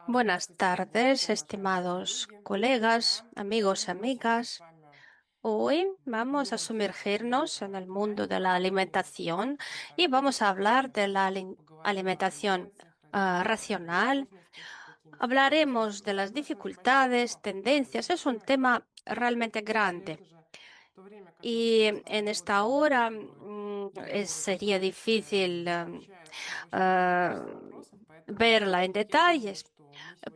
Buenas tardes, estimados colegas, amigos y amigas. Hoy vamos a sumergirnos en el mundo de la alimentación y vamos a hablar de la alimentación racional. Hablaremos de las dificultades, tendencias. Es un tema realmente grande. Y en esta hora sería difícil ah, verla en detalles,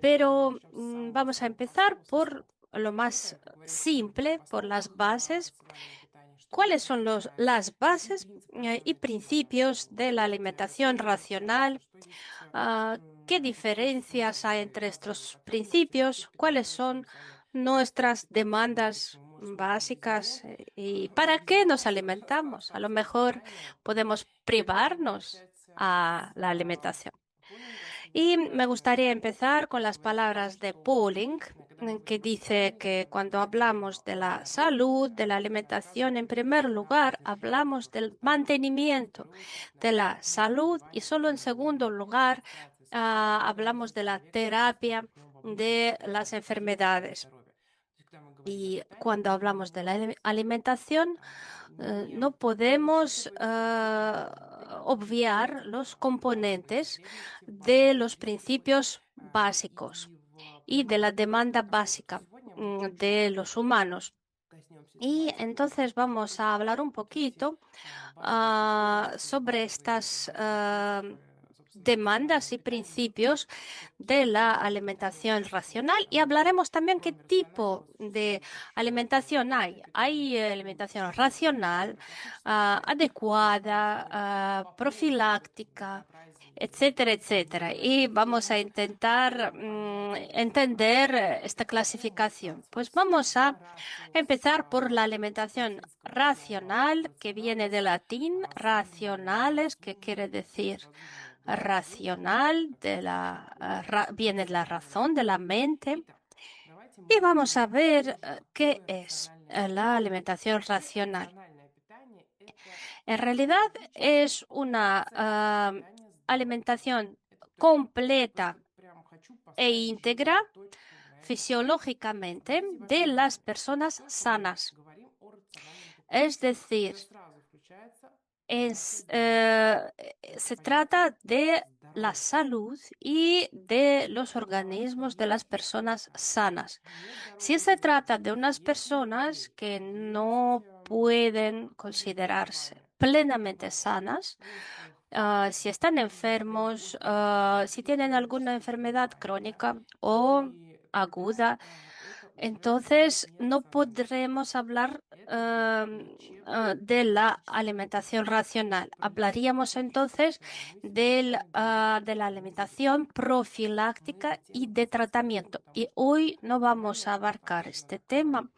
pero vamos a empezar por lo más simple, por las bases. ¿Cuáles son las bases y principios de la alimentación racional? ¿Qué diferencias hay entre estos principios? ¿Cuáles son nuestras demandas básicas? ¿Y para qué nos alimentamos? A lo mejor podemos privarnos a la alimentación. Y me gustaría empezar con las palabras de Pauling, que dice que cuando hablamos de la salud, de la alimentación, en primer lugar, hablamos del mantenimiento de la salud y solo en segundo lugar, hablamos de la terapia de las enfermedades. Y cuando hablamos de la alimentación, no podemos obviar los componentes de los principios básicos y de la demanda básica de los humanos. Y entonces vamos a hablar un poquito sobre estas demandas y principios de la alimentación racional y hablaremos también qué tipo de alimentación hay. Hay alimentación racional, adecuada, profiláctica, etcétera, etcétera. Y vamos a intentar entender esta clasificación. Pues vamos a empezar por la alimentación racional, que viene del latín racionales, que quiere decir racional, viene de la razón, de la mente. Y vamos a ver qué es la alimentación racional. En realidad es una alimentación completa e íntegra fisiológicamente de las personas sanas. Es decir, es, eh, se trata de la salud y de los organismos de las personas sanas. Si se trata de unas personas que no pueden considerarse plenamente sanas, si están enfermos, si tienen alguna enfermedad crónica o aguda, entonces no podremos hablar de la alimentación racional. Hablaríamos entonces de la alimentación profiláctica y de tratamiento. Y hoy no vamos a abarcar este tema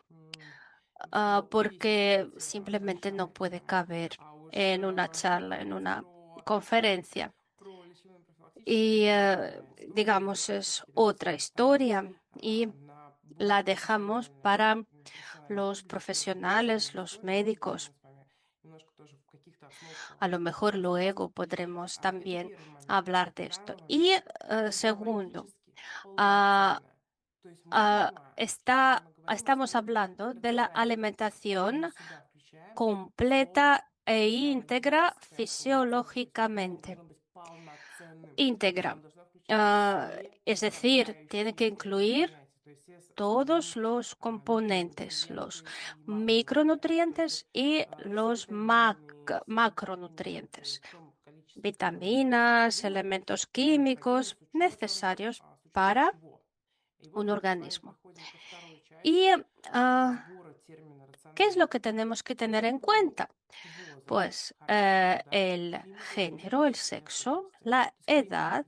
porque simplemente no puede caber en una charla, en una conferencia. Y digamos, es otra historia y la dejamos para los profesionales, los médicos. A lo mejor luego podremos también hablar de esto. Y segundo, ah, estamos hablando de la alimentación completa e íntegra fisiológicamente. Íntegra. Es decir, tiene que incluir todos los componentes, los micronutrientes y los macronutrientes, vitaminas, elementos químicos necesarios para un organismo. Y ¿qué es lo que tenemos que tener en cuenta? Pues el género, el sexo, la edad,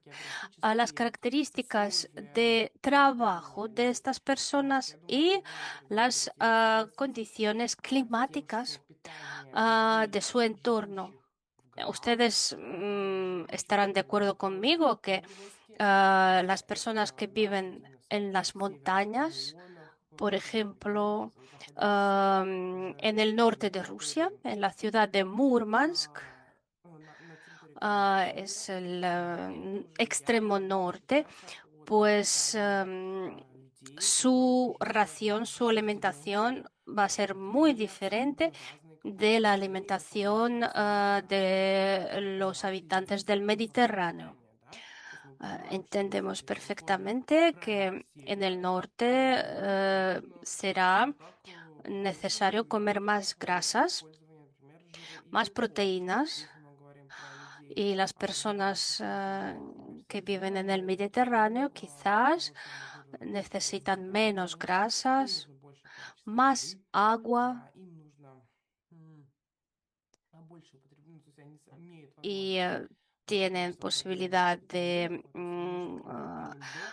las características de trabajo de estas personas y las condiciones climáticas de su entorno. Ustedes estarán de acuerdo conmigo que las personas que viven en las montañas, por ejemplo, en el norte de Rusia, en la ciudad de Murmansk, es el extremo norte. pues su ración, su alimentación va a ser muy diferente de la alimentación de los habitantes del Mediterráneo. Entendemos perfectamente que en el norte será necesario comer más grasas, más proteínas, y las personas que viven en el Mediterráneo quizás necesitan menos grasas, más agua y tienen posibilidad de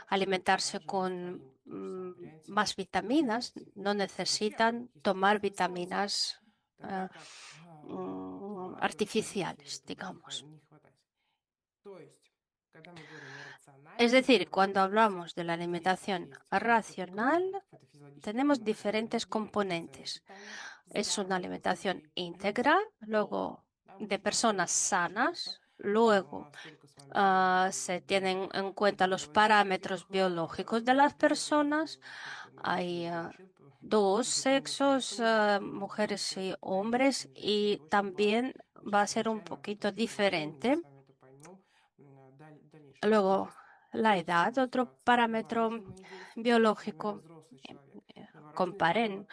alimentarse con más vitaminas, no necesitan tomar vitaminas ah, artificiales, digamos. Es decir, cuando hablamos de la alimentación racional, tenemos diferentes componentes. Es una alimentación íntegra, luego de personas sanas, luego se tienen en cuenta los parámetros biológicos de las personas. Hay dos sexos, mujeres y hombres, y también va a ser un poquito diferente. Luego, la edad, otro parámetro biológico. Eh, Comparen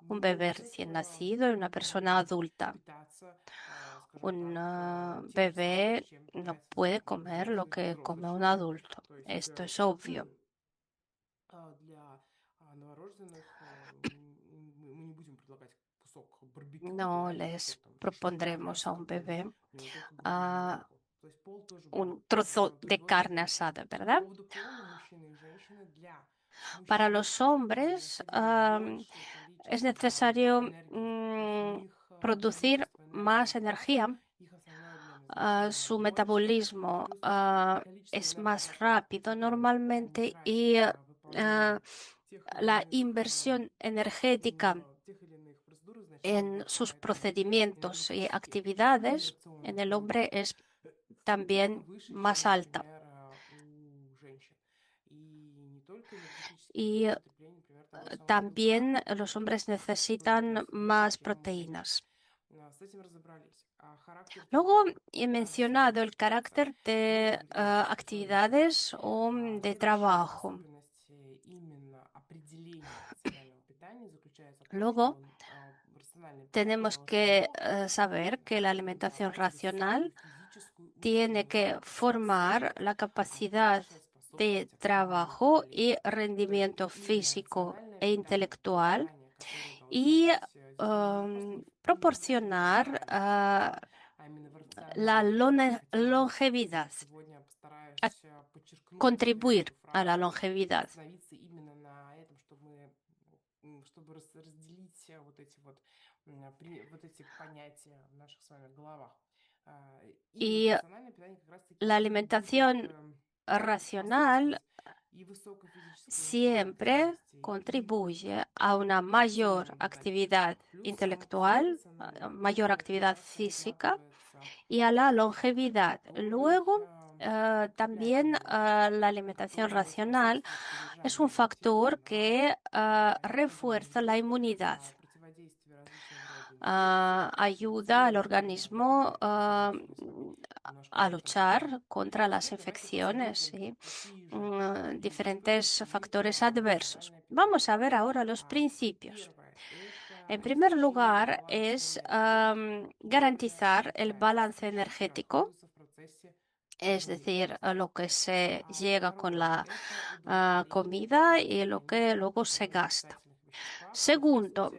un bebé recién nacido y una persona adulta. Un bebé no puede comer lo que come un adulto. Esto es obvio. No les propondremos a un bebé ah, un trozo de carne asada, ¿verdad? Para los hombres es necesario producir más energía. Su metabolismo es más rápido normalmente y ah, la inversión energética en sus procedimientos y actividades en el hombre es también más alta. Y también los hombres necesitan más proteínas. Luego he mencionado el carácter de actividades o de trabajo. Luego tenemos que saber que la alimentación racional tiene que formar la capacidad de trabajo y rendimiento físico e intelectual y proporcionar la longevidad, a contribuir a la longevidad. Y la alimentación racional siempre contribuye a una mayor actividad intelectual, a mayor actividad física y a la longevidad. Luego, también la alimentación racional es un factor que refuerza la inmunidad. Ayuda al organismo a luchar contra las infecciones y diferentes factores adversos. Vamos a ver ahora los principios. En primer lugar, es garantizar el balance energético, es decir, a lo que se llega con la comida y lo que luego se gasta. Segundo,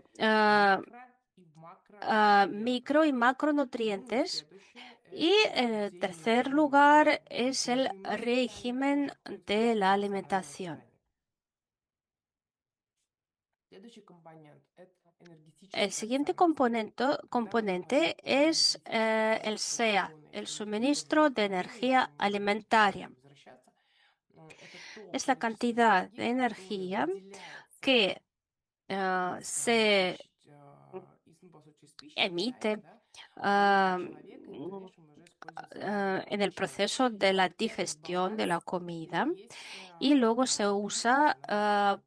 micro y macronutrientes. Y en tercer lugar es el régimen de la alimentación. El siguiente componente es el SEA, el suministro de energía alimentaria. Es la cantidad de energía que se emite en el proceso de la digestión de la comida y luego se usa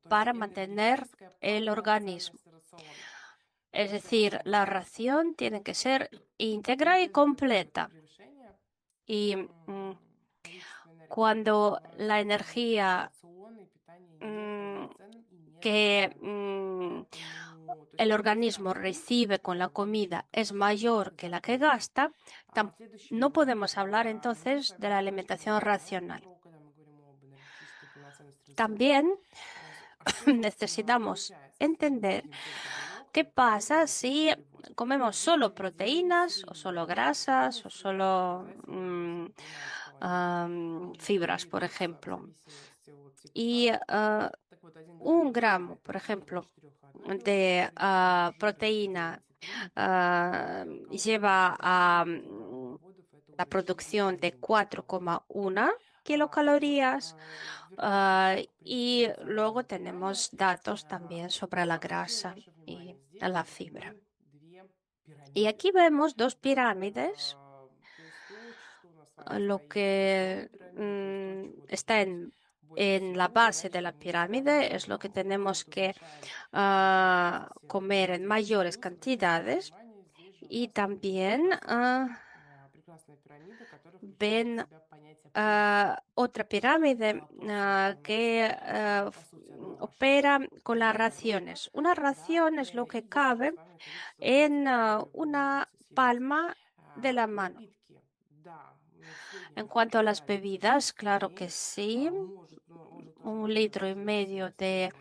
para mantener el organismo. Es decir, la ración tiene que ser íntegra y completa. Y cuando la energía mm, que el organismo recibe con la comida es mayor que la que gasta, no podemos hablar entonces de la alimentación racional. También necesitamos entender qué pasa si comemos solo proteínas o solo grasas o solo fibras, por ejemplo. Y 1 gramo, por ejemplo, de proteína lleva a la producción de 4,1 kilocalorías. Y luego tenemos datos también sobre la grasa y la fibra. Y aquí vemos 2 pirámides. Lo que está en la base de la pirámide es lo que tenemos que comer en mayores cantidades. Y también ven otra pirámide que opera con las raciones. Una ración es lo que cabe en una palma de la mano. En cuanto a las bebidas, claro que sí, 1,5 litros de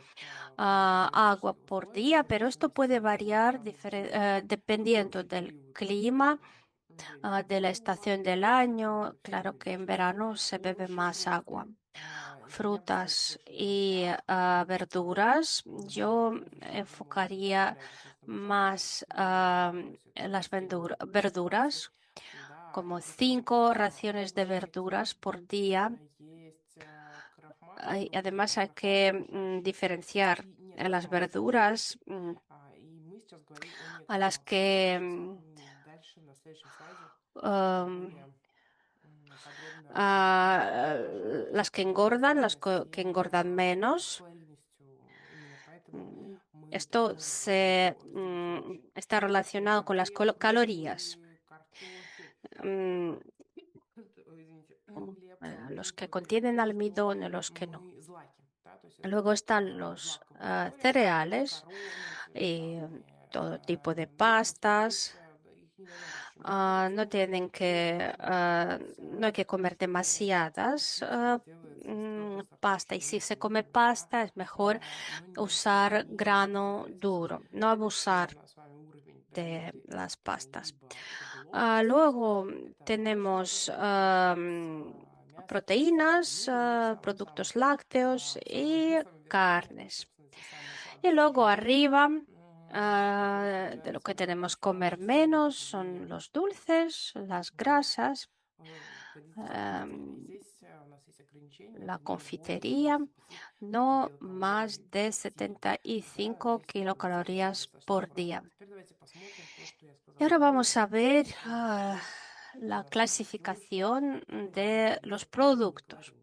agua por día, pero esto puede variar dependiendo del clima, de la estación del año. Claro que en verano se bebe más agua. Frutas y verduras, yo enfocaría más en las verduras, como 5 raciones de verduras por día. Además, hay que diferenciar las verduras a las que um, las que engordan, que engordan menos. Mm, Esto está relacionado con las calorías. Mm, los que contienen almidón y los que no. Luego están los cereales y todo tipo de pastas. No hay que comer demasiadas pasta. Y si se come pasta, es mejor usar grano duro, no abusar de las pastas. Luego tenemos proteínas, productos lácteos y carnes. Y luego arriba de lo que tenemos que comer menos son los dulces, las grasas, em, la confitería, no más de 75 kilocalorías por día. Y ahora vamos a ver la clasificación de los productos.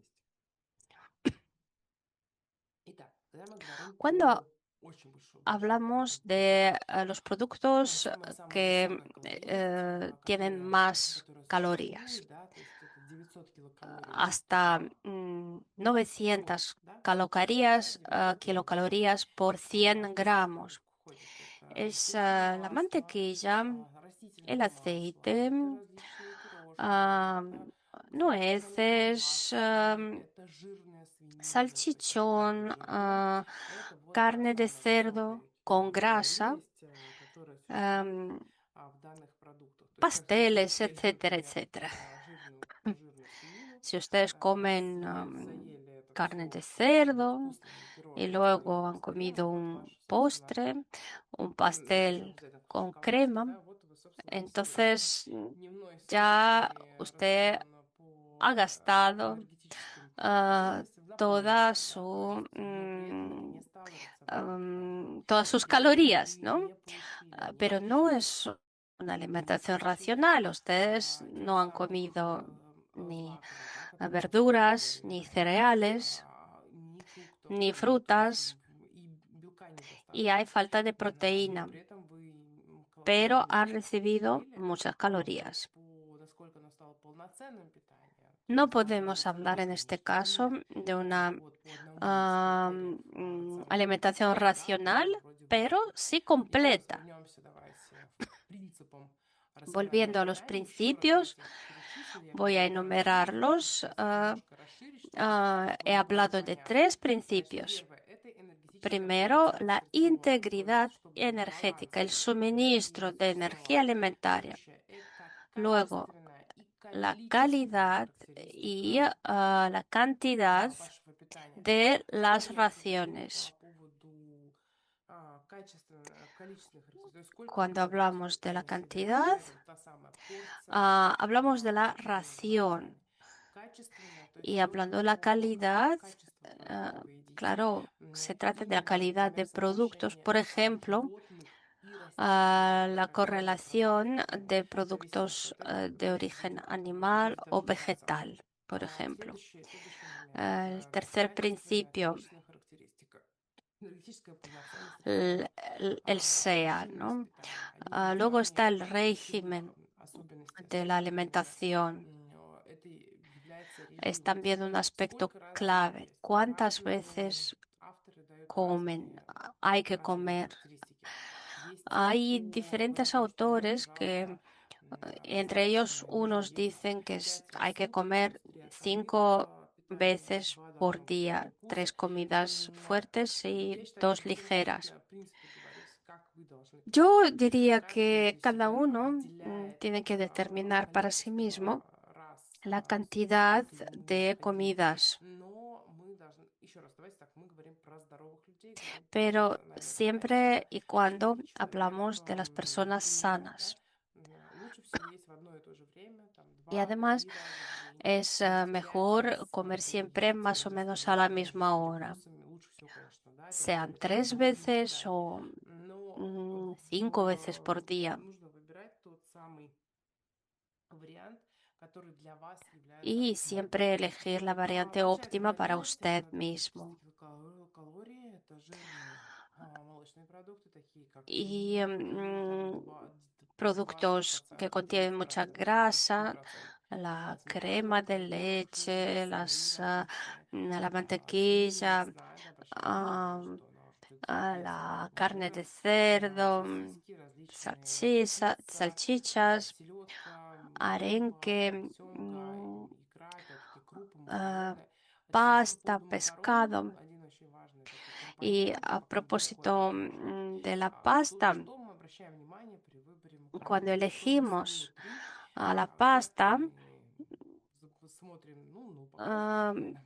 Cuando hablamos de los productos que tienen más calorías, hasta 900 kilocalorías por 100 gramos. Es la mantequilla, el aceite, ah, nueces, salchichón, carne de cerdo con grasa, am, pasteles, etcétera, etcétera. Si ustedes comen carne de cerdo y luego han comido un postre, un pastel con crema, entonces ya usted ha gastado ah, toda todas sus calorías, ¿no? Pero no es una alimentación racional. Ustedes no han comido ni verduras, ni cereales, ni frutas, y hay falta de proteína, pero han recibido muchas calorías. No podemos hablar en este caso de una alimentación racional, pero sí completa. Volviendo a los principios, voy a enumerarlos. He hablado de tres principios. Primero, la integridad energética, el suministro de energía alimentaria. Luego, la calidad y la cantidad de las raciones. Cuando hablamos de la cantidad, hablamos de la ración. Y hablando de la calidad, claro, se trata de la calidad de productos. Por ejemplo, la correlación de productos de origen animal o vegetal, por ejemplo. El tercer principio, el SEA, ¿no? Luego está el régimen de la alimentación. Es también un aspecto clave. ¿Cuántas veces comen? Hay que comer. Hay diferentes autores que, entre ellos, unos dicen que hay que comer 5 veces por día, 3 comidas fuertes y 2 ligeras. Yo diría que cada uno tiene que determinar para sí mismo la cantidad de comidas, pero siempre y cuando hablamos de las personas sanas. Y además es mejor comer siempre más o menos a la misma hora, sean 3 veces o 5 veces por día. Y siempre elegir la variante óptima para usted mismo. Y productos que contienen mucha grasa, la crema de leche, la mantequilla, la carne de cerdo, salchichas, arenque, ah, pasta, pescado. Y a propósito de la pasta, cuando elegimos a la pasta,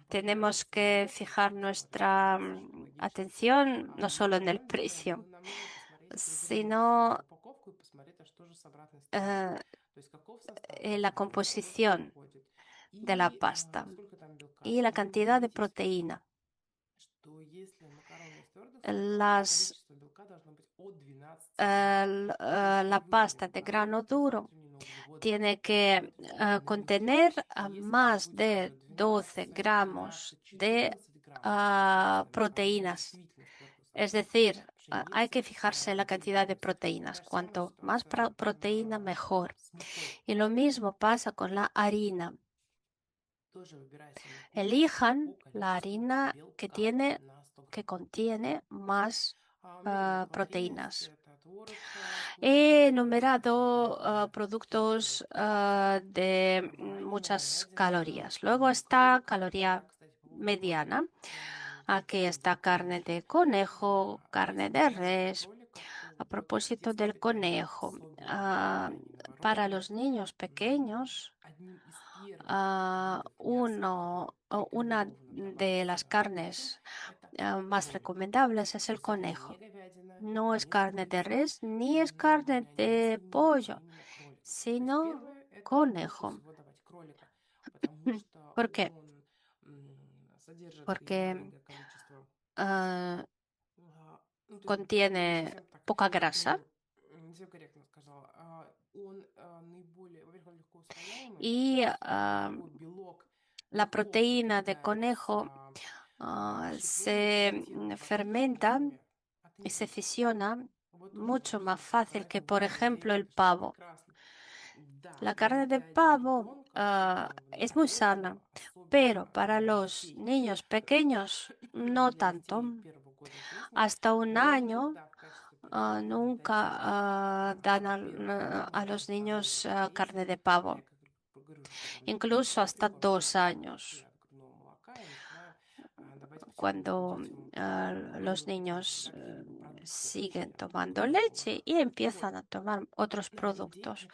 tenemos que fijar nuestra atención no solo en el precio, sino en la composición de la pasta y la cantidad de proteína. La pasta de grano duro tiene que contener más de 12 gramos de proteínas. Es decir, hay que fijarse en la cantidad de proteínas. Cuanto más proteína, mejor. Y lo mismo pasa con la harina. Elijan la harina que contiene más proteínas. He enumerado productos de muchas calorías. Luego está caloría mediana. Aquí está carne de conejo, carne de res. A propósito del conejo, para los niños pequeños, una de las carnes más recomendables es el conejo. No es carne de res ni es carne de pollo, sino conejo. ¿Por qué? Porque contiene poca grasa Y la proteína de conejo se fermenta y se fisiona mucho más fácil que, por ejemplo, el pavo. La carne de pavo es muy sana, pero para los niños pequeños no tanto. Hasta un año nunca dan a los niños carne de pavo, incluso hasta 2 años, cuando los niños siguen tomando leche y empiezan a tomar otros productos.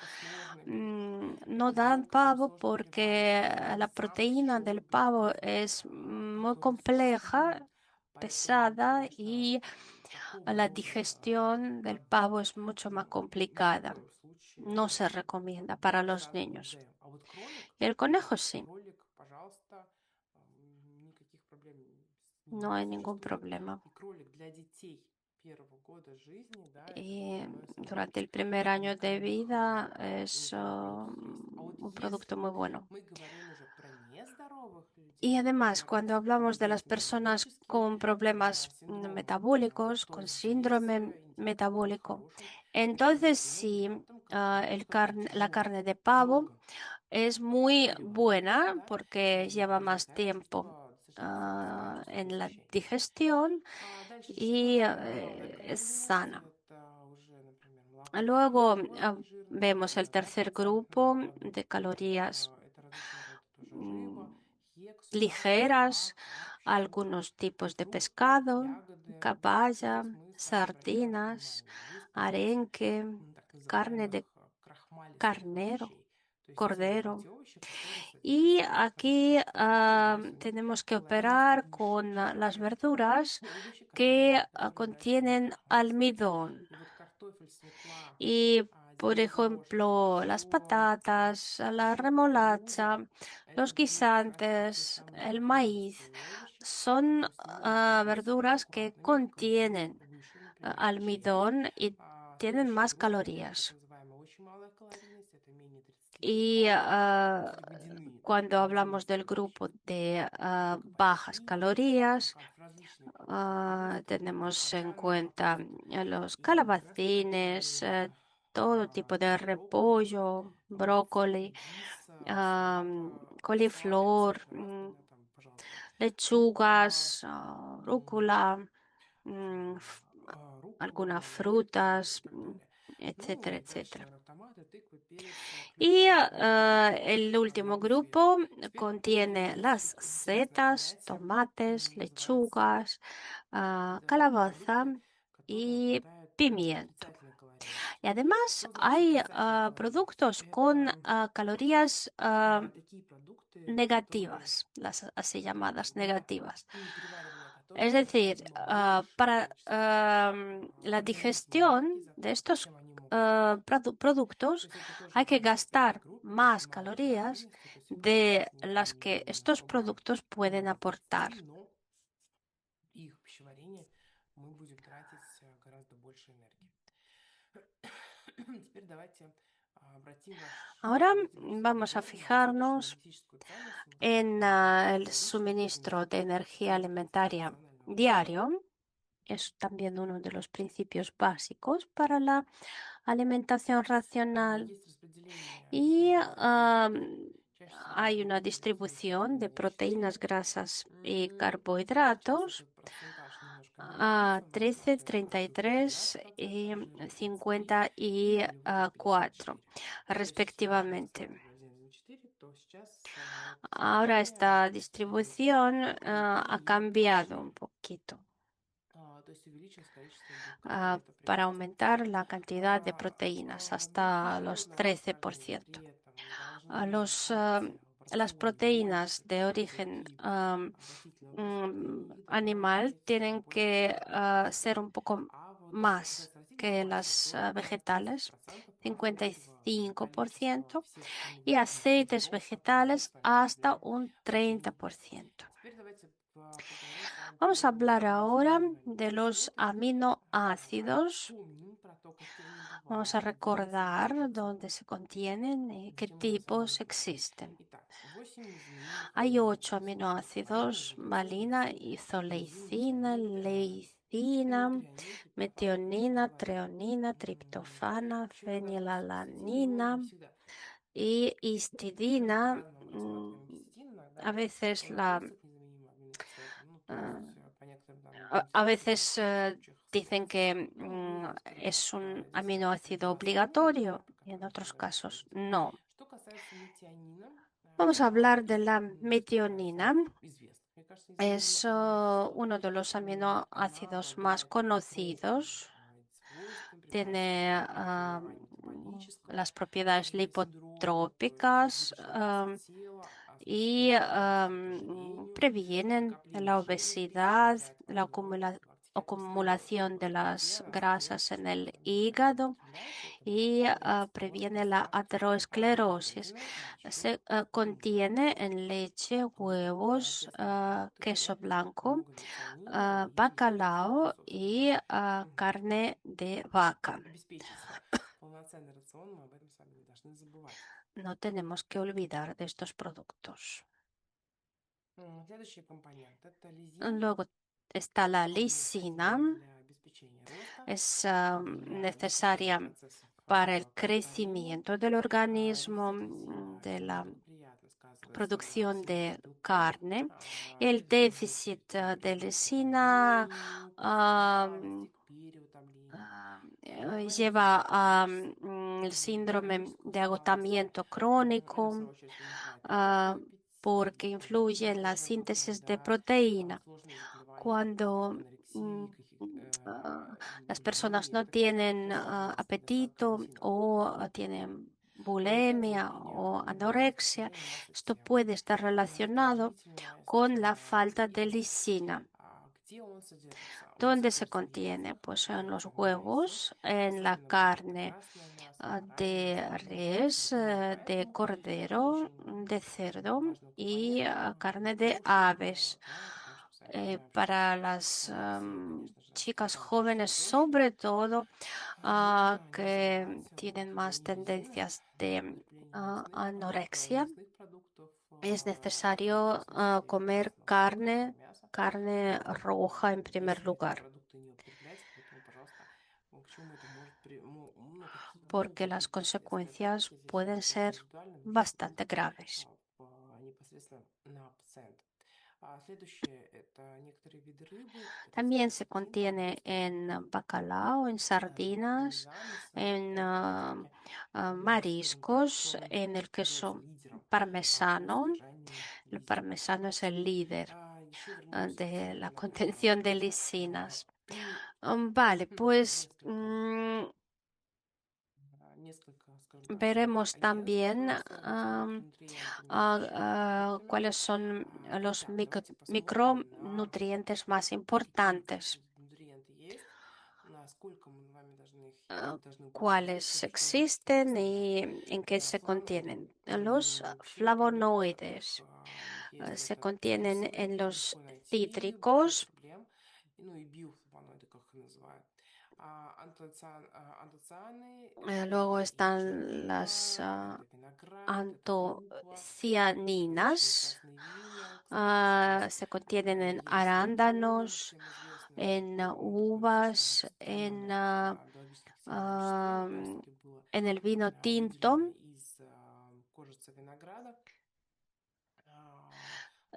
No dan pavo porque la proteína del pavo es muy compleja, pesada, y la digestión del pavo es mucho más complicada. No se recomienda para los niños. Y el conejo sí, no hay ningún problema. Y durante el primer año de vida es un producto muy bueno. Y además, cuando hablamos de las personas con problemas metabólicos, con síndrome metabólico, entonces sí, la carne de pavo es muy buena porque lleva más tiempo en la digestión y es sana. Luego vemos el tercer grupo de calorías mm, ligeras, algunos tipos de pescado, caballa, sardinas, arenque, carne de carnero, cordero. Y aquí tenemos que operar con las verduras que contienen almidón. Y, por ejemplo, las patatas, la remolacha, los guisantes, el maíz, son verduras que contienen almidón y tienen más calorías. Y cuando hablamos del grupo de bajas calorías, tenemos en cuenta los calabacines, todo tipo de repollo, brócoli, coliflor, lechugas, rúcula, algunas frutas, etcétera, etcétera. Y el último grupo contiene las setas, tomates, lechugas, calabaza y pimiento. Y además hay productos con calorías negativas, las así llamadas negativas. Es decir, para la digestión de estos productos hay que gastar más calorías de las que estos productos pueden aportar. Ahora vamos a fijarnos en el suministro de energía alimentaria diario. Es también uno de los principios básicos para la alimentación racional. Y hay una distribución de proteínas, grasas y carbohidratos a 13, 33 y 54 respectivamente. Ahora esta distribución ha cambiado un poquito para aumentar la cantidad de proteínas hasta los 13%. Las proteínas de origen animal tienen que ser un poco más que las vegetales, 55%, y aceites vegetales hasta un 30%. Vamos a hablar ahora de los aminoácidos. Vamos a recordar dónde se contienen y qué tipos existen. Hay 8 aminoácidos: valina, isoleucina, leucina, metionina, treonina, triptofana, fenilalanina y histidina. A veces ah, a veces dicen que es un aminoácido obligatorio y en otros casos no. Vamos a hablar de la metionina. Es uno de los aminoácidos más conocidos. Tiene las propiedades lipotrópicas y previenen la obesidad, la acumulación de las grasas en el hígado y previene la aterosclerosis. Se contiene en leche, huevos, queso blanco, bacalao y carne de vaca. No tenemos que olvidar de estos productos. Luego está la lisina. Es necesaria para el crecimiento del organismo, de la producción de carne. El déficit de lisina lleva al síndrome de agotamiento crónico porque influye en la síntesis de proteína. Cuando mm, las personas no tienen apetito o tienen bulimia o anorexia, esto puede estar relacionado con la falta de lisina. ¿Dónde se contiene? Pues en los huevos, en la carne de res, de cordero, de cerdo y carne de aves. Para las chicas jóvenes, sobre todo, que tienen más tendencias de anorexia, es necesario comer carne roja en primer lugar, porque las consecuencias pueden ser bastante graves. También se contiene en bacalao, en sardinas, en mariscos, en el queso parmesano. El parmesano es el líder de la contención de lisinas. Vale, pues veremos también cuáles son los micronutrientes más importantes, cuáles existen y en qué se contienen. Los flavonoides se contienen en los cítricos. Luego están las antocianinas. Se contienen en arándanos, en uvas, en el vino tinto.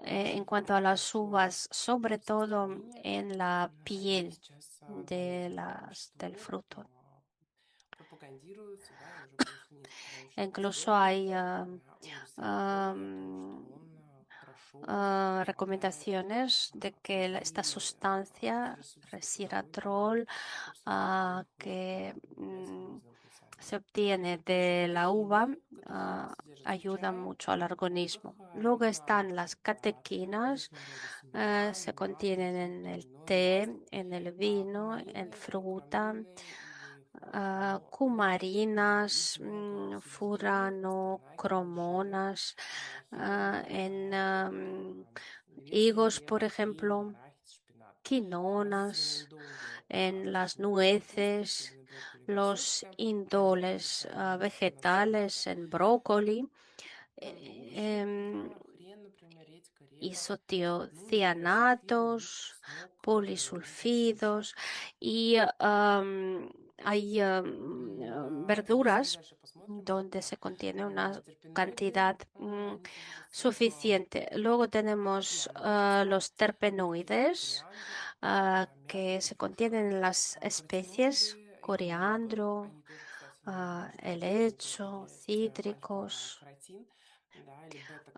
En cuanto a las uvas, sobre todo en la piel del fruto. Incluso hay recomendaciones de que esta sustancia, resveratrol, que se obtiene de la uva, ayuda mucho al organismo. Luego están las catequinas, se contienen en el té, en el vino, en fruta, cumarinas, furano, cromonas, en higos, por ejemplo, quinonas, en las nueces, los indoles vegetales, en brócoli, isotiocianatos, polisulfidos y hay verduras donde se contiene una cantidad suficiente. Luego tenemos los terpenoides que se contienen en las especies coriandro, helecho, cítricos.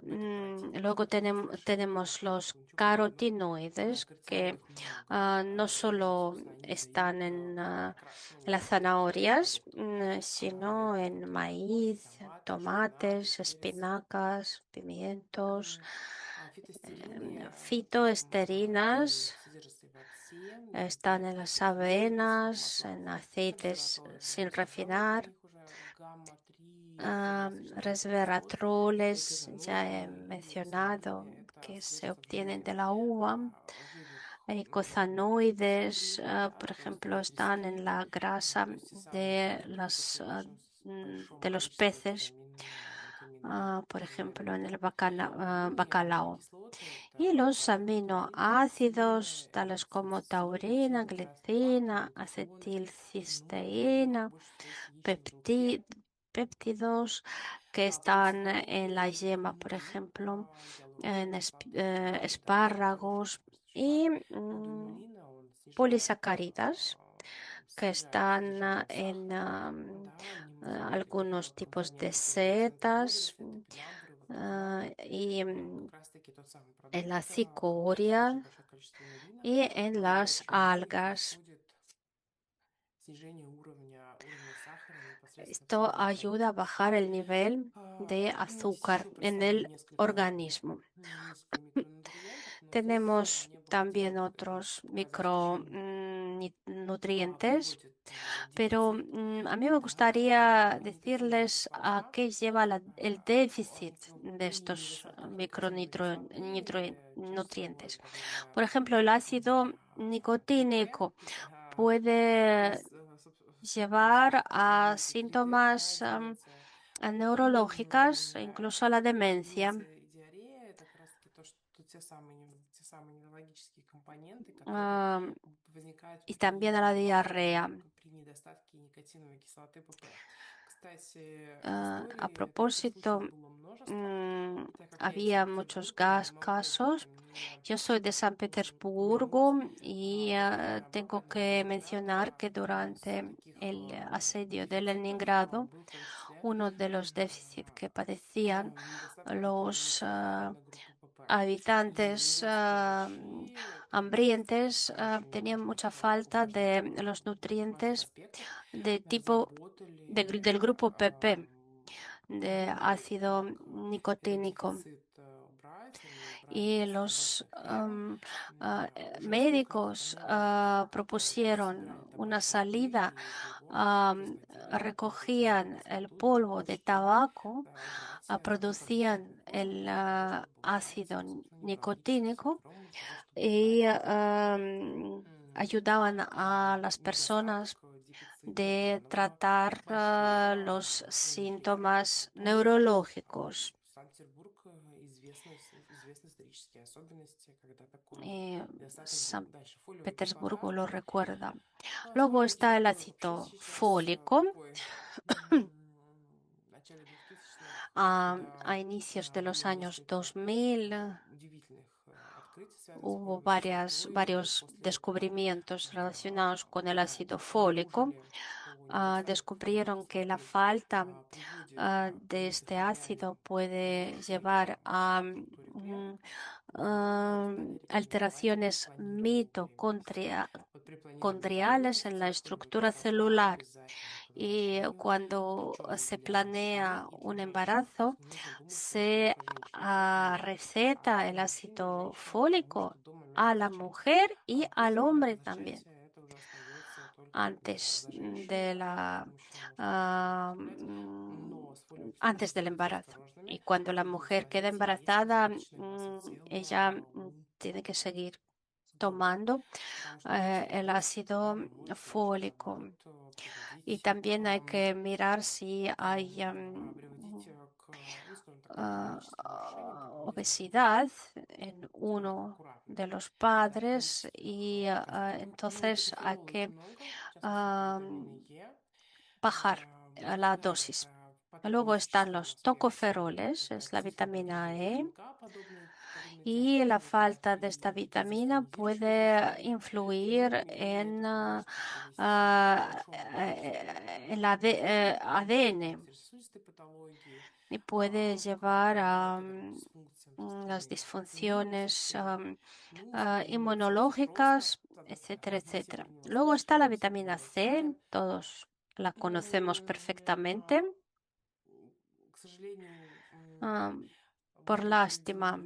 Luego tenemos los carotinoides que no solo están en las zanahorias, sino en maíz, tomates, espinacas, pimientos, fitoesterinas. Están en las avenas, en aceites sin refinar, resveratroles, ya he mencionado, que se obtienen de la uva. Icosanoides, por ejemplo, están en la grasa de los peces, por ejemplo, en el bacalao. Y los aminoácidos, tales como taurina, glicina, acetilcisteína, péptidos que están en la yema, por ejemplo, en espárragos y polisacáridas que están en algunos tipos de setas y en la cicoria y en las algas. Esto ayuda a bajar el nivel de azúcar en el organismo. Tenemos también otros micronutrientes, pero a mí me gustaría decirles a qué lleva el déficit de estos micronutrientes. Por ejemplo, el ácido nicotínico puede llevar a síntomas neurológicas e incluso a la demencia. am, y también a la diarrea. A propósito, mm, había muchos casos. Yo soy de San Petersburgo y tengo que mencionar que durante el asedio de Leningrado, uno de los déficits que padecían los habitantes hambrientos tenían mucha falta de los nutrientes de tipo del grupo PP, de ácido nicotínico. Y los médicos propusieron una salida, recogían el polvo de tabaco, producían el ácido nicotínico y ayudaban a las personas de tratar los síntomas neurológicos. San Petersburgo lo recuerda. Luego está el ácido fólico. A inicios de los años 2000 hubo varios descubrimientos relacionados con el ácido fólico. Descubrieron que la falta de este ácido puede llevar a alteraciones mitocondriales en la estructura celular. Y cuando se planea un embarazo, se receta el ácido fólico a la mujer y al hombre también. Antes de la antes del embarazo. Y cuando la mujer queda embarazada, ella tiene que seguir tomando el ácido fólico. Y también hay que mirar si hay obesidad en uno de los padres y entonces hay que am, bajar la dosis. Luego están los tocoferoles, es la vitamina E, y la falta de esta vitamina puede influir en el ADN y puede llevar a las disfunciones inmunológicas, etcétera, etcétera. Luego está la vitamina C, todos la conocemos perfectamente. Am, por lástima,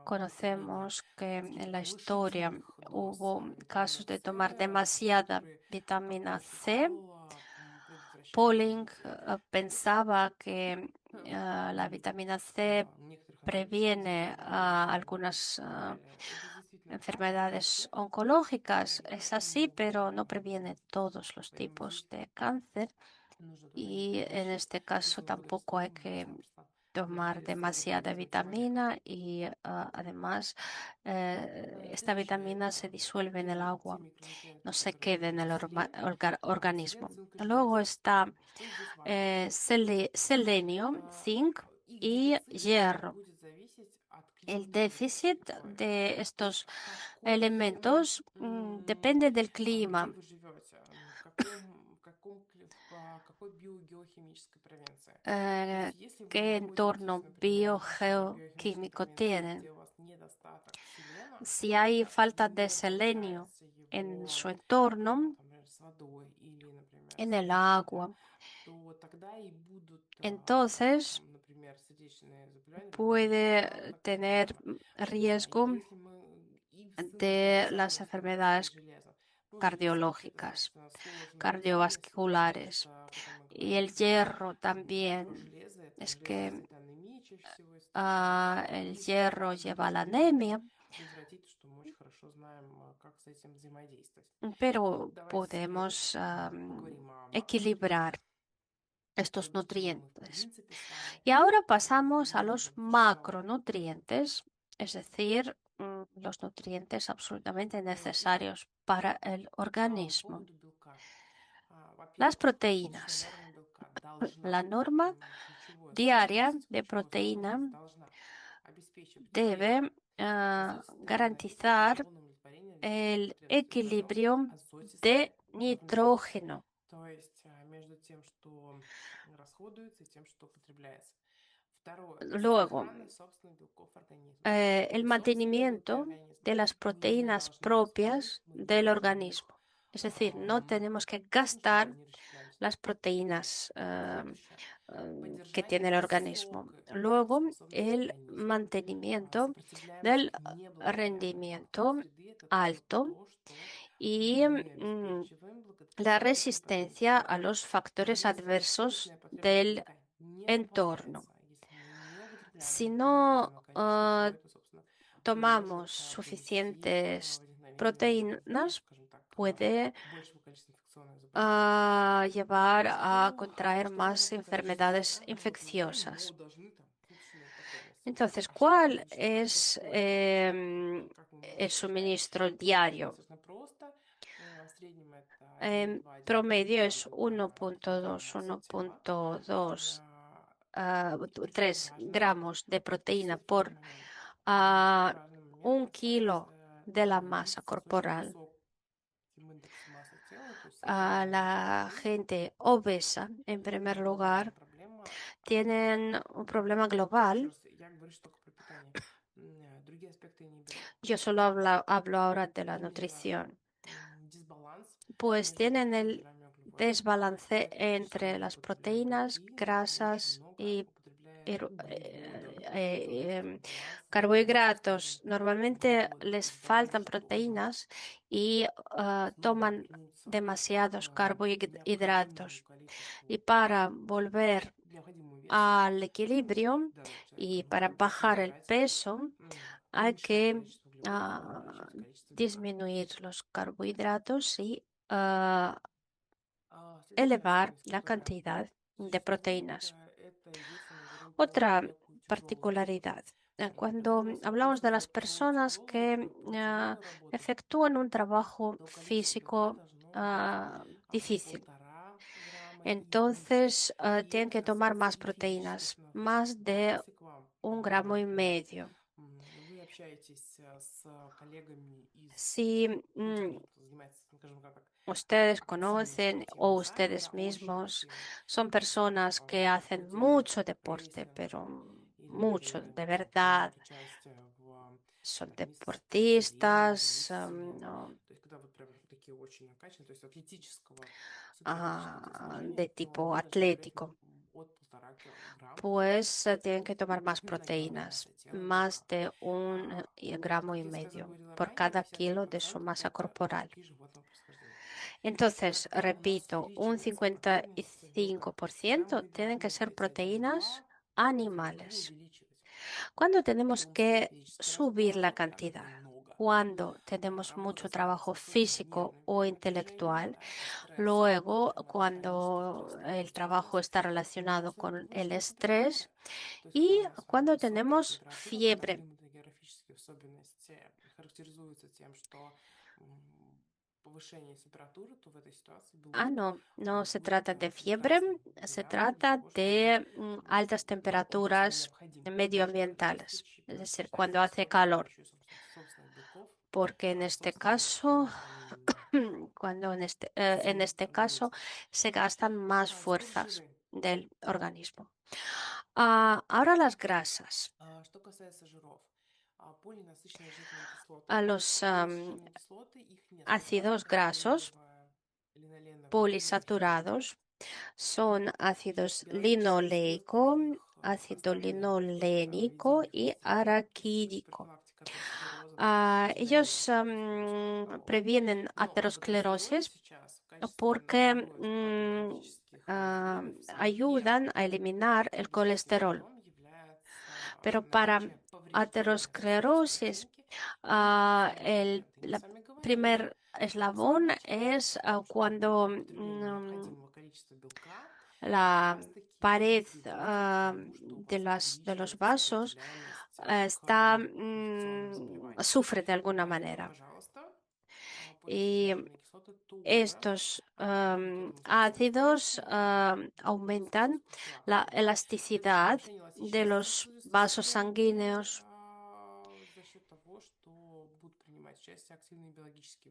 conocemos que en la historia hubo casos de tomar demasiada vitamina C. Pauling pensaba que la vitamina C previene algunas enfermedades oncológicas. Es así, pero no previene todos los tipos de cáncer. Y en este caso tampoco hay que tomar demasiada vitamina y además esta vitamina se disuelve en el agua, no se queda en el organismo. Luego está selenio, zinc y hierro. El déficit de estos elementos depende del clima. eh, ¿Qué entorno biogeoquímico tienen? Si hay falta de selenio en su entorno, en el agua, entonces puede tener riesgo de las enfermedades cardiológicas, cardiovasculares. Y el hierro también. Es que el hierro lleva a la anemia, pero podemos equilibrar estos nutrientes. Y ahora pasamos a los macronutrientes, es decir, los nutrientes absolutamente necesarios para el organismo. Las proteínas. La norma diaria de proteína debe garantizar el equilibrio de nitrógeno. Luego, el mantenimiento de las proteínas propias del organismo. Es decir, no tenemos que gastar las proteínas que tiene el organismo. Luego, el mantenimiento del rendimiento alto y la resistencia a los factores adversos del entorno. Si no tomamos suficientes proteínas, puede llevar a contraer más enfermedades infecciosas. Entonces, ¿cuál es el suministro diario? En promedio es 1.3 gramos de proteína por 1 kilo de la masa corporal. A la gente obesa, en primer lugar, tienen un problema global. Yo solo hablo ahora de la nutrición. Pues tienen el desbalance entre las proteínas, grasas y carbohidratos normalmente les faltan proteínas y toman demasiados carbohidratos. Y para volver al equilibrio y para bajar el peso, hay que ah, disminuir los carbohidratos y elevar la cantidad de proteínas. Otra particularidad, cuando hablamos de las personas que efectúan un trabajo físico difícil, entonces tienen que tomar más proteínas, más de 1,5 gramos. Si ustedes conocen o ustedes mismos son personas que hacen mucho deporte, pero mucho, de verdad, son deportistas, de tipo atlético, pues tienen que tomar más proteínas, más de 1,5 gramos por cada kilo de su masa corporal. Entonces, repito, un 55% tienen que ser proteínas animales. Cuando tenemos que subir la cantidad, cuando tenemos mucho trabajo físico o intelectual, luego cuando el trabajo está relacionado con el estrés y cuando tenemos fiebre. No, no se trata de fiebre, se trata de altas temperaturas medioambientales, es decir, cuando hace calor, porque en este caso, en este caso se gastan más fuerzas del organismo. Ahora las grasas. A los ácidos grasos polisaturados son ácidos linoleico, ácido linolénico y araquídico. Ellos previenen aterosclerosis porque ayudan a eliminar el colesterol. Pero para aterosclerosis, el primer eslabón es cuando la pared de los vasos sufre de alguna manera. Y estos ácidos aumentan la elasticidad de los vasos sanguíneos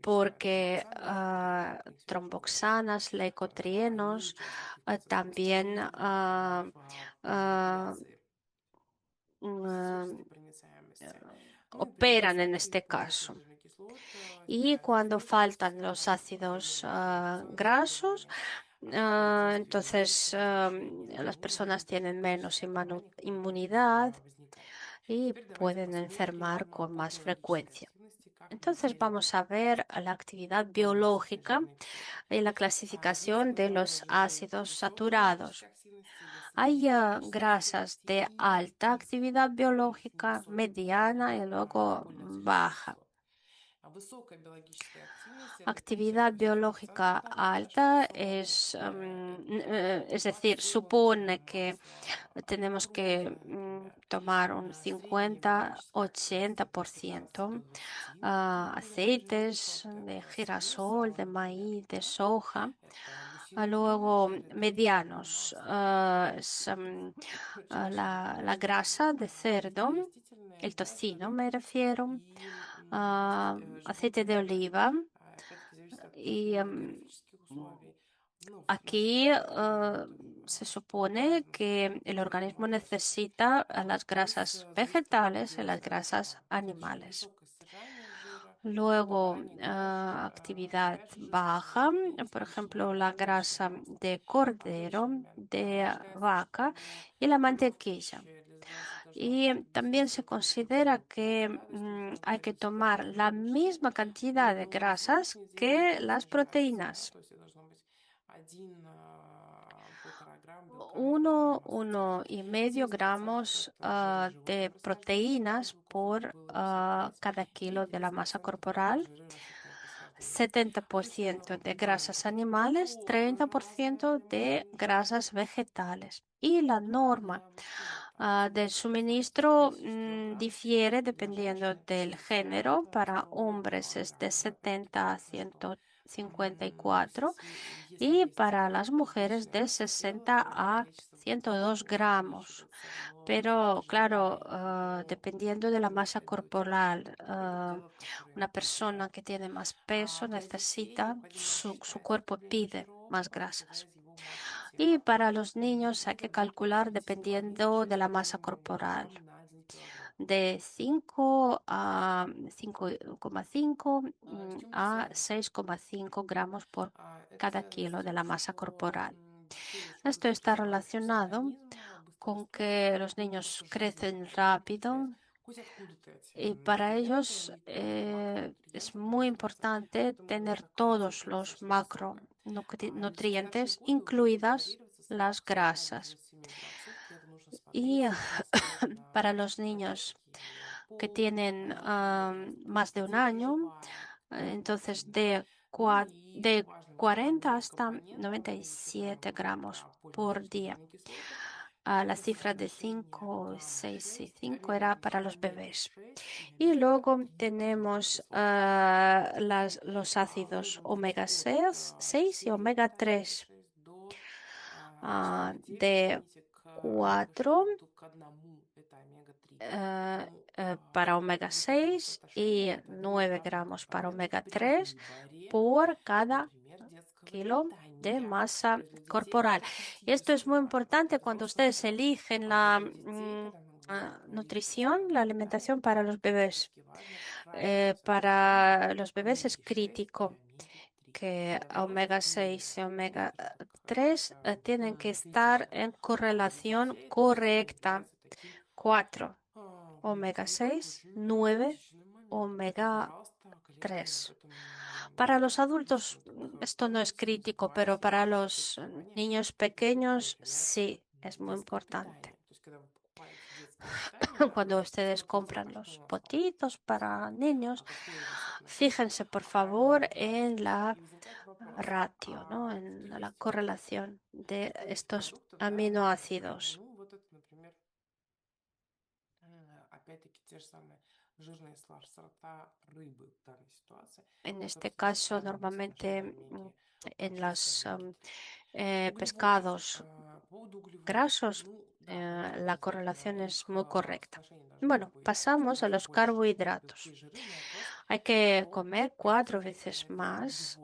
porque tromboxanas, leucotrienos también ah, mm, operan en este caso. Y cuando faltan los ácidos grasos, entonces las personas tienen menos inmunidad y pueden enfermar con más frecuencia. Entonces vamos a ver la actividad biológica y la clasificación de los ácidos saturados. Hay grasas de alta actividad biológica, mediana y luego baja. Actividad biológica alta es decir, supone que tenemos que tomar un 50-80% aceites de girasol, de maíz, de soja. Luego, medianos, la grasa de cerdo, el tocino me refiero, aceite de oliva y aquí se supone que el organismo necesita las grasas vegetales y las grasas animales. Luego, actividad baja, por ejemplo, la grasa de cordero, de vaca y la mantequilla. Y también se considera que hay que tomar la misma cantidad de grasas que las proteínas. 1,5 gramos de proteínas por cada kilo de la masa corporal, 70% de grasas animales, 30% de grasas vegetales. Y la norma del suministro difiere dependiendo del género. Para hombres es de 70 a 154 y para las mujeres de 60 a 102 gramos. Pero claro, dependiendo de la masa corporal, una persona que tiene más peso necesita, su cuerpo pide más grasas. Y para los niños hay que calcular dependiendo de la masa corporal, de 5 a 5,5 a 6,5 gramos por cada kilo de la masa corporal. Esto está relacionado con que los niños crecen rápido y para ellos es muy importante tener todos los macronutrientes, incluidas las grasas. Y para los niños que tienen más de un año, entonces de 40 hasta 97 gramos por día. La cifra de 5, 6 y 5 era para los bebés. Y luego tenemos los ácidos omega 6 y omega 3 de 4 para omega 6 y 9 gramos para omega 3 por cada kilo de masa corporal. Y esto es muy importante cuando ustedes eligen la nutrición, la alimentación para los bebés. Para los bebés es crítico que omega 6 y omega 3 tienen que estar en correlación correcta. 4 omega 6, 9 omega 3. Para los adultos esto no es crítico, pero para los niños pequeños sí es muy importante. Cuando ustedes compran los potitos para niños, fíjense por favor en la ratio, ¿no? En la correlación de estos aminoácidos. En este caso, normalmente en los pescados grasos, la correlación es muy correcta. Bueno, pasamos a los carbohidratos. Hay que comer 4 veces más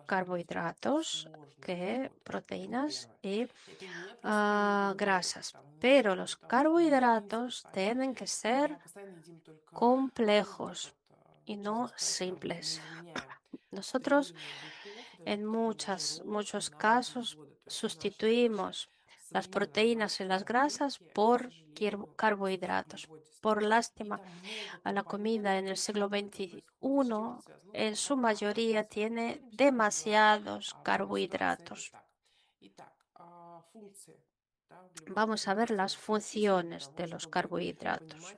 carbohidratos que proteínas y grasas. Pero los carbohidratos tienen que ser complejos y no simples. Nosotros en muchos casos sustituimos las proteínas y las grasas por carbohidratos. Por lástima, a la comida en el siglo XXI en su mayoría tiene demasiados carbohidratos. Vamos a ver las funciones de los carbohidratos.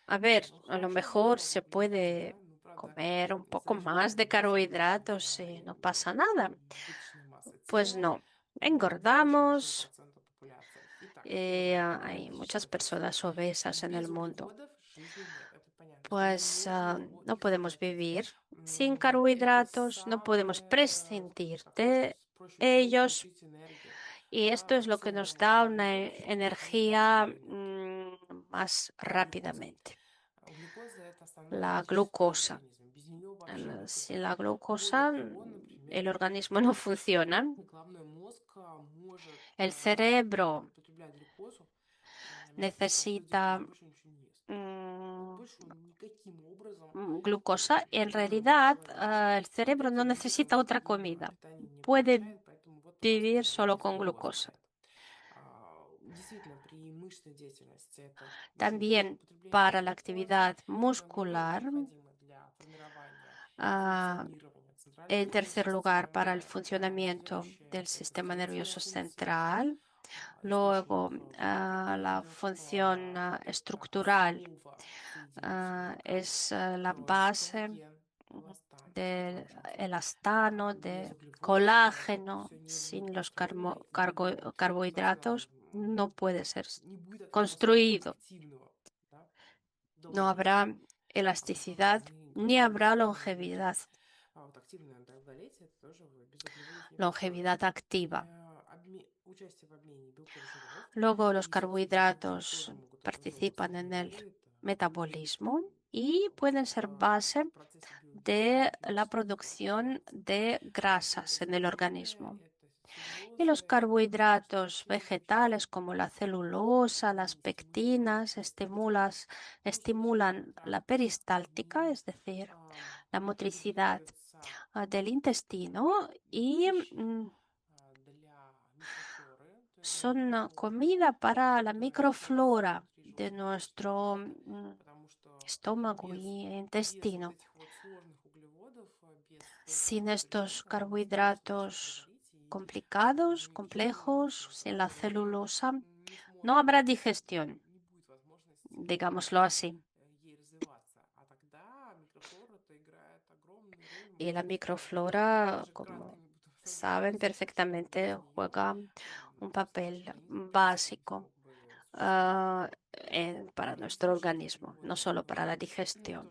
A ver, a lo mejor se puede comer un poco más de carbohidratos y no pasa nada. Pues no, engordamos. Hay muchas personas obesas en el mundo. Pues no podemos vivir sin carbohidratos, no podemos prescindir de ellos. Y esto es lo que nos da una energía más rápidamente. La glucosa. Sin la glucosa, el organismo no funciona. El cerebro necesita glucosa. En realidad, el cerebro no necesita otra comida. Puede vivir solo con glucosa. También para la actividad muscular. ah, en tercer lugar, para el funcionamiento del sistema nervioso central. Luego, la función estructural es la base del elastano, de colágeno. Sin los carbohidratos no puede ser construido. No habrá elasticidad ni habrá longevidad, longevidad activa. Luego los carbohidratos participan en el metabolismo y pueden ser base de la producción de grasas en el organismo. Y los carbohidratos vegetales como la celulosa, las pectinas, estimulan la peristáltica, es decir, la motricidad del intestino y son comida para la microflora de nuestro estómago y intestino. Sin estos carbohidratos complicados, complejos, sin la celulosa, no habrá digestión, digámoslo así. Y la microflora, como saben perfectamente, juega un papel básico para nuestro organismo, no solo para la digestión.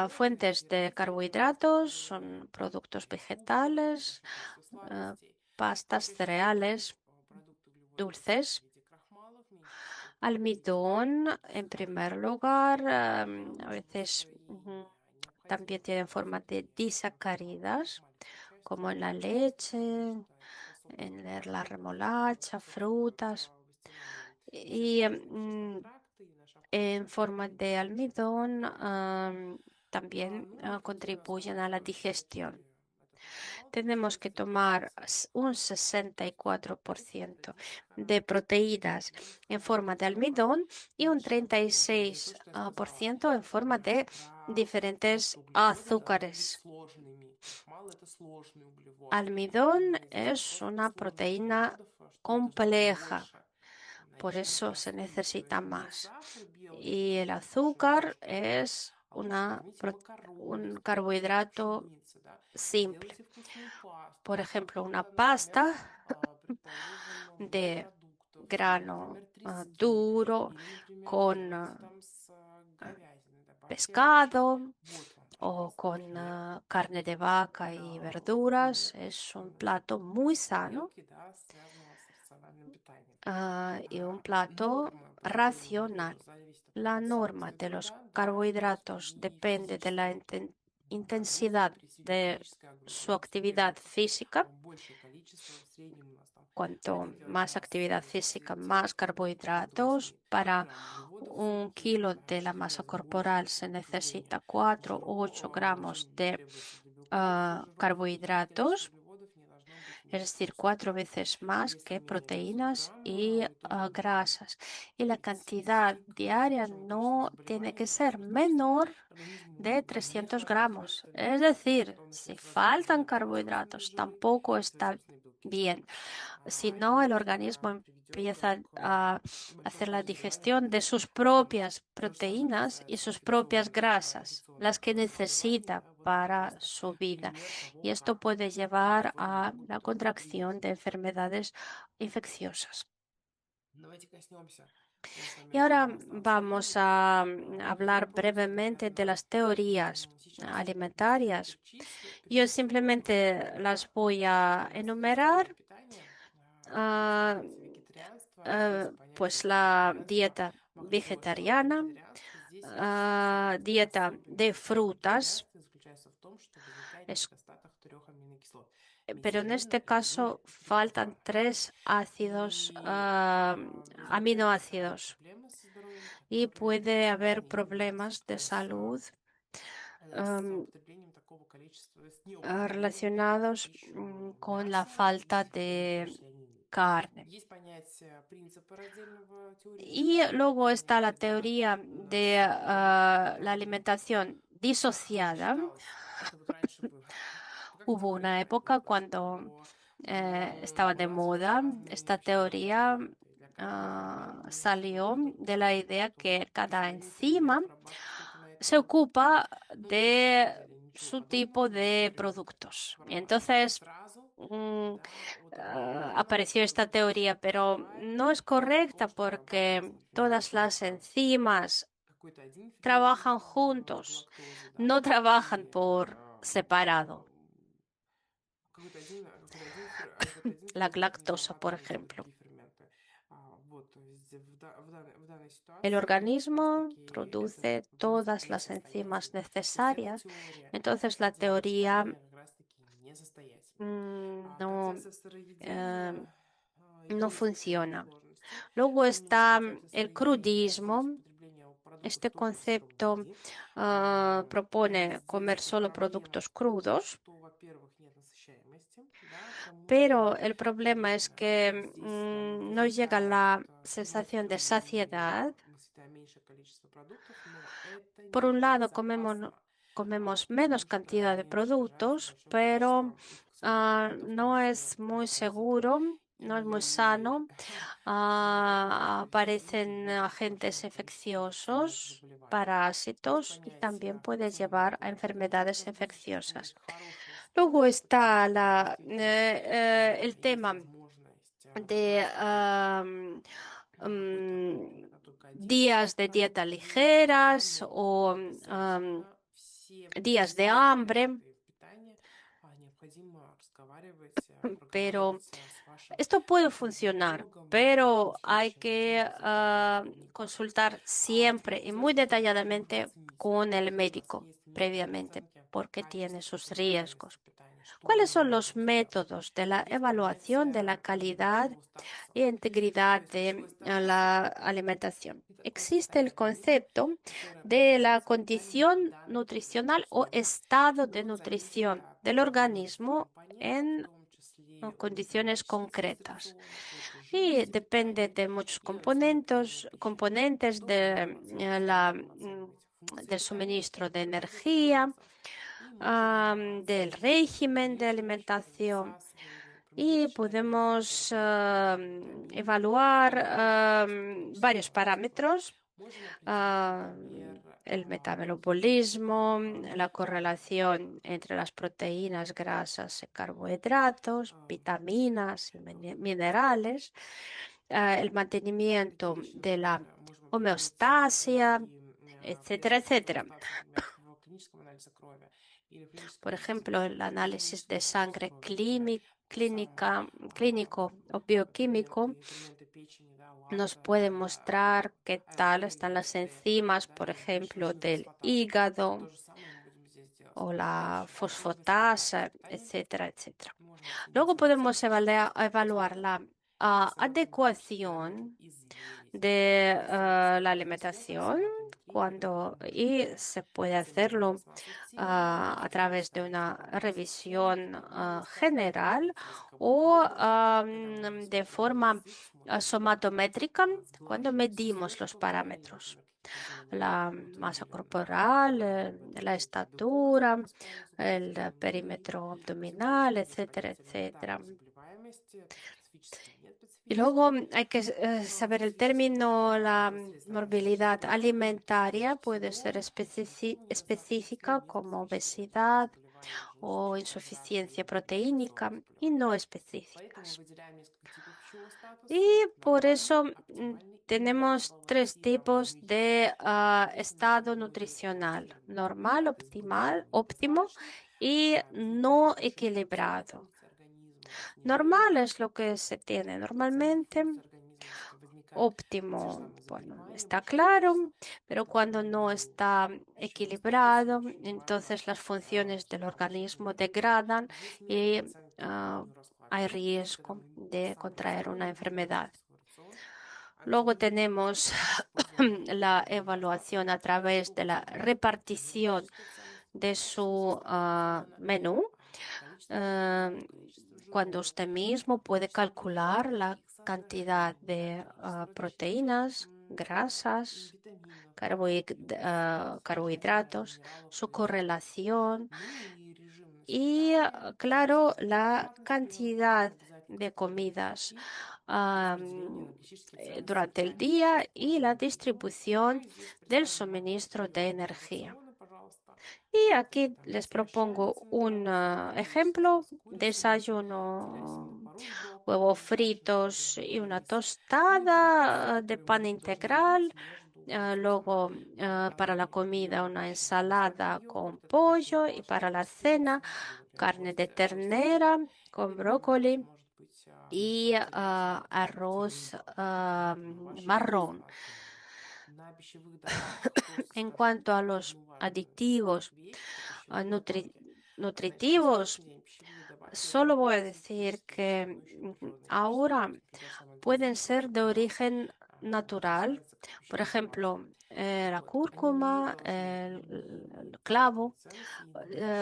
Fuentes de carbohidratos son productos vegetales, ah, pastas, cereales, dulces, almidón en primer lugar, a veces también tienen forma de disacáridas, como en la leche, en la remolacha, frutas. Y en forma de almidón también contribuyen a la digestión. Tenemos que tomar un 64% de proteínas en forma de almidón y un 36% en forma de diferentes azúcares. Almidón es una proteína compleja, por eso se necesita más. Y el azúcar es un carbohidrato simple. Por ejemplo, una pasta de grano duro con pescado o con carne de vaca y verduras es un plato muy sano y un plato racional. La norma de los carbohidratos depende de la intensidad de su actividad física. Cuanto más actividad física, más carbohidratos. Para 1 kilo de la masa corporal se necesita 4 o 8 gramos de carbohidratos, es decir, 4 veces más que proteínas y grasas. Y la cantidad diaria no tiene que ser menor de 300 gramos. Es decir, si faltan carbohidratos, tampoco está bien. Si no, el organismo empieza a hacer la digestión de sus propias proteínas y sus propias grasas, las que necesita para su vida. Y esto puede llevar a la contracción de enfermedades infecciosas. Y ahora vamos a hablar brevemente de las teorías alimentarias. Yo simplemente las voy a enumerar. Ah, pues la dieta vegetariana, dieta de frutas, es- pero en este caso faltan 3 aminoácidos y puede haber problemas de salud am, relacionados con la falta de carne. Y luego está la teoría de la alimentación disociada. Hubo una época cuando estaba de moda esta teoría. Salió de la idea que cada enzima se ocupa de su tipo de productos. Y entonces mm, apareció esta teoría, pero no es correcta porque todas las enzimas trabajan juntos, no trabajan por separado. La lactosa, por ejemplo. El organismo produce todas las enzimas necesarias, entonces la teoría no, eh, no funciona. Luego está el crudismo. Este concepto propone comer solo productos crudos, pero el problema es que no llega la sensación de saciedad. Por un lado, comemos menos cantidad de productos, pero no es muy seguro, no es muy sano. Aparecen agentes infecciosos, parásitos y también puede llevar a enfermedades infecciosas. Luego está el tema de días de dieta ligeras o días de hambre, pero esto puede funcionar, pero hay que consultar siempre y muy detalladamente con el médico previamente, porque tiene sus riesgos. ¿Cuáles son los métodos de la evaluación de la calidad e integridad de la alimentación? Existe el concepto de la condición nutricional o estado de nutrición del organismo en condiciones concretas. Y depende de muchos componentes del suministro de energía, del régimen de alimentación. Y podemos evaluar varios parámetros, ah, el metabolismo, la correlación entre las proteínas, grasas y carbohidratos, vitaminas y minerales, el mantenimiento de la homeostasia, etcétera, etcétera. Por ejemplo, el análisis de sangre clínico o bioquímico nos puede mostrar qué tal están las enzimas, por ejemplo, del hígado o la fosfatasa, etcétera, etcétera. Luego podemos evaluar la adecuación de la alimentación y se puede hacerlo a través de una revisión general o de forma somatométrica cuando medimos los parámetros. La masa corporal, la estatura, el perímetro abdominal, etcétera, etcétera. Y luego hay que saber el término, la morbilidad alimentaria puede ser específica como obesidad o insuficiencia proteínica y no específicas. Y por eso tenemos tres tipos de estado nutricional: normal, optimal, óptimo y no equilibrado. Normal es lo que se tiene normalmente. Óptimo, bueno, está claro, pero cuando no está equilibrado, entonces las funciones del organismo degradan y hay riesgo de contraer una enfermedad. Luego tenemos la evaluación a través de la repartición de su menú. cuando usted mismo puede calcular la cantidad de proteínas, grasas, carbohidratos, su correlación y, claro, la cantidad de comidas durante el día y la distribución del suministro de energía. Y aquí les propongo un ejemplo: desayuno, huevos fritos y una tostada de pan integral. Luego, para la comida, una ensalada con pollo y para la cena, carne de ternera con brócoli y arroz marrón. En cuanto a los aditivos nutritivos, solo voy a decir que ahora pueden ser de origen natural. Por ejemplo, la cúrcuma, el clavo,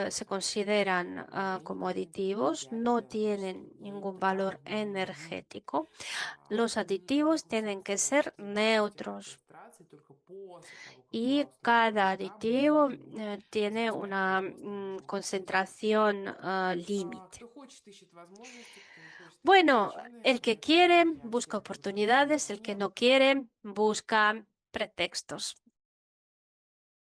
se consideran como aditivos, no tienen ningún valor energético. Los aditivos tienen que ser neutros y cada aditivo tiene una concentración límite. Bueno, el que quiere busca oportunidades, el que no quiere busca pretextos.